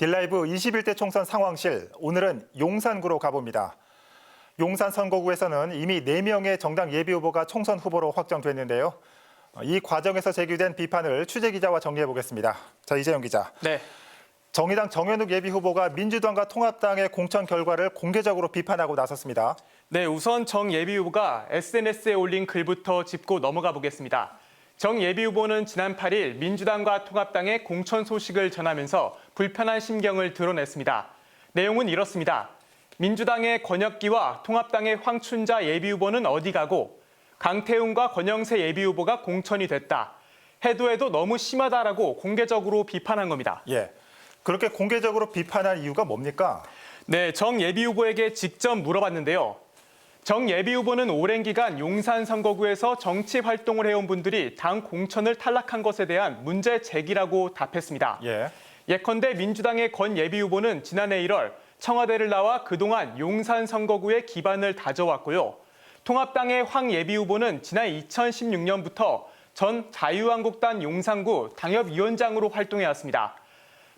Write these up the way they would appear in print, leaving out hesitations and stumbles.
딜라이브 21대 총선 상황실, 오늘은 용산구로 가봅니다. 용산 선거구에서는 이미 4명의 정당 예비후보가 총선 후보로 확정됐는데요. 이 과정에서 제기된 비판을 취재기자와 정리해보겠습니다. 자, 이재영 기자. 네. 정의당 정현욱 예비후보가 민주당과 통합당의 공천 결과를 공개적으로 비판하고 나섰습니다. 네, 우선 정 예비후보가 SNS에 올린 글부터 짚고 넘어가 보겠습니다. 정 예비후보는 지난 8일 민주당과 통합당의 공천 소식을 전하면서 불편한 심경을 드러냈습니다. 내용은 이렇습니다. 민주당의 권혁기와 통합당의 황춘자 예비후보는 어디 가고 강태훈과 권영세 예비후보가 공천이 됐다. 해도 해도 너무 심하다라고 공개적으로 비판한 겁니다. 예, 그렇게 공개적으로 비판한 이유가 뭡니까? 네, 정 예비후보에게 직접 물어봤는데요. 정 예비후보는 오랜 기간 용산 선거구에서 정치 활동을 해온 분들이 당 공천을 탈락한 것에 대한 문제 제기라고 답했습니다. 예. 예컨대 민주당의 권 예비후보는 지난해 1월 청와대를 나와 그동안 용산 선거구에 기반을 다져왔고요. 통합당의 황 예비후보는 지난 2016년부터 전 자유한국당 용산구 당협위원장으로 활동해왔습니다.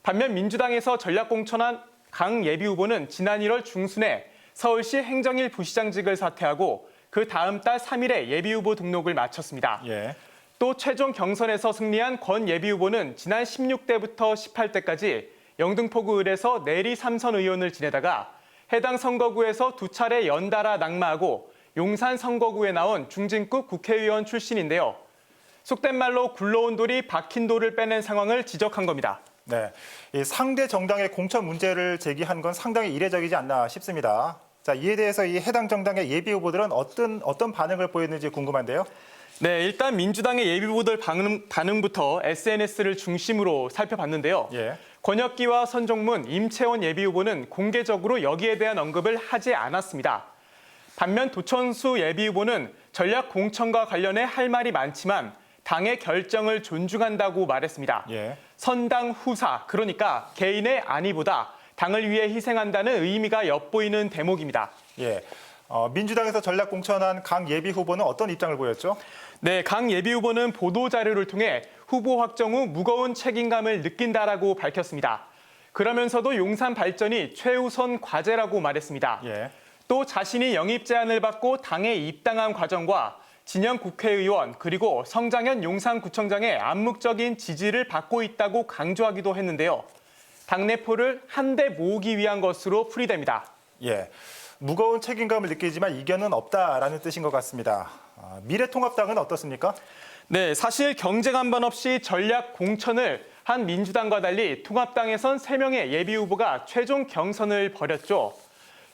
반면 민주당에서 전략공천한 강 예비후보는 지난 1월 중순에 서울시 행정일 부시장직을 사퇴하고 그 다음 달 3일에 예비후보 등록을 마쳤습니다. 예. 또 최종 경선에서 승리한 권 예비후보는 지난 16대부터 18대까지 영등포구 을에서 내리 3선 의원을 지내다가 해당 선거구에서 2차례 연달아 낙마하고 용산 선거구에 나온 중진급 국회의원 출신인데요. 속된 말로 굴러온 돌이 박힌 돌을 빼낸 상황을 지적한 겁니다. 네, 이 상대 정당의 공천 문제를 제기한 건 상당히 이례적이지 않나 싶습니다. 자, 이에 대해서 이 해당 정당의 예비 후보들은 어떤 반응을 보였는지 궁금한데요. 네, 일단 민주당의 예비후보들 반응부터 SNS를 중심으로 살펴봤는데요. 예. 권혁기와 선종문, 임채원 예비후보는 공개적으로 여기에 대한 언급을 하지 않았습니다. 반면 도천수 예비후보는 전략 공천과 관련해 할 말이 많지만 당의 결정을 존중한다고 말했습니다. 예. 선당 후사, 그러니까 개인의 안위보다 당을 위해 희생한다는 의미가 엿보이는 대목입니다. 예. 민주당에서 전략 공천한 강 예비 후보는 어떤 입장을 보였죠? 네, 강 예비 후보는 보도자료를 통해 후보 확정 후 무거운 책임감을 느낀다라고 밝혔습니다. 그러면서도 용산 발전이 최우선 과제라고 말했습니다. 예. 또 자신이 영입 제안을 받고 당에 입당한 과정과 진영 국회의원 그리고 성장현 용산구청장의 암묵적인 지지를 받고 있다고 강조하기도 했는데요. 당내표를 한데 모으기 위한 것으로 풀이됩니다. 예. 무거운 책임감을 느끼지만 이견은 없다라는 뜻인 것 같습니다. 미래통합당은 어떻습니까? 네, 사실 경쟁 한 번 없이 전략 공천을 한 민주당과 달리 통합당에선 3명의 예비후보가 최종 경선을 벌였죠.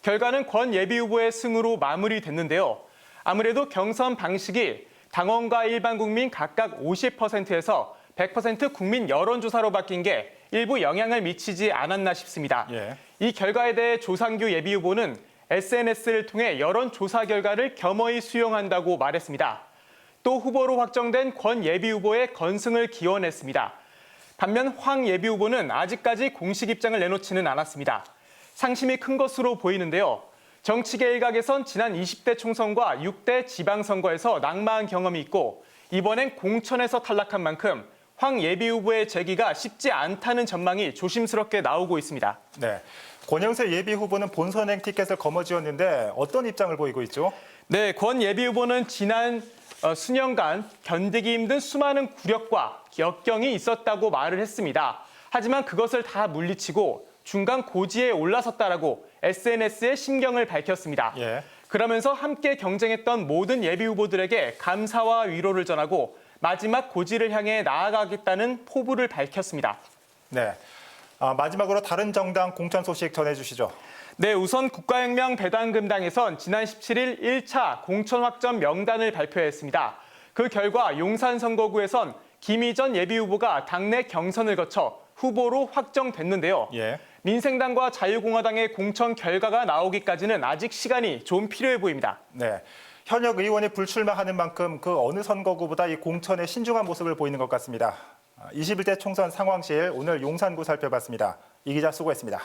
결과는 권 예비후보의 승으로 마무리됐는데요. 아무래도 경선 방식이 당원과 일반 국민 각각 50%에서 100% 국민 여론조사로 바뀐 게 일부 영향을 미치지 않았나 싶습니다. 예. 이 결과에 대해 조상규 예비후보는 SNS를 통해 여론조사 결과를 겸허히 수용한다고 말했습니다. 또 후보로 확정된 권 예비후보의 건승을 기원했습니다. 반면 황 예비후보는 아직까지 공식 입장을 내놓지는 않았습니다. 상심이 큰 것으로 보이는데요. 정치계 일각에선 지난 20대 총선과 6대 지방선거에서 낙마한 경험이 있고 이번엔 공천에서 탈락한 만큼 황 예비후보의 재기가 쉽지 않다는 전망이 조심스럽게 나오고 있습니다. 네. 권영세 예비후보는 본선행 티켓을 거머쥐었는데 어떤 입장을 보이고 있죠? 네, 권 예비후보는 지난 수년간 견디기 힘든 수많은 굴욕과 역경이 있었다고 말을 했습니다. 하지만 그것을 다 물리치고 중간 고지에 올라섰다라고 SNS에 심경을 밝혔습니다. 예. 그러면서 함께 경쟁했던 모든 예비후보들에게 감사와 위로를 전하고 마지막 고지를 향해 나아가겠다는 포부를 밝혔습니다. 네. 마지막으로 다른 정당 공천 소식 전해주시죠. 네, 우선 국가혁명 배당금당에선 지난 17일 1차 공천 확정 명단을 발표했습니다. 그 결과 용산 선거구에선 김희전 예비후보가 당내 경선을 거쳐 후보로 확정됐는데요. 예. 민생당과 자유공화당의 공천 결과가 나오기까지는 아직 시간이 좀 필요해 보입니다. 네. 현역 의원이 불출마하는 만큼 그 어느 선거구보다 이 공천에 신중한 모습을 보이는 것 같습니다. 21대 총선 상황실 오늘 용산구 살펴봤습니다. 이 기자 수고했습니다.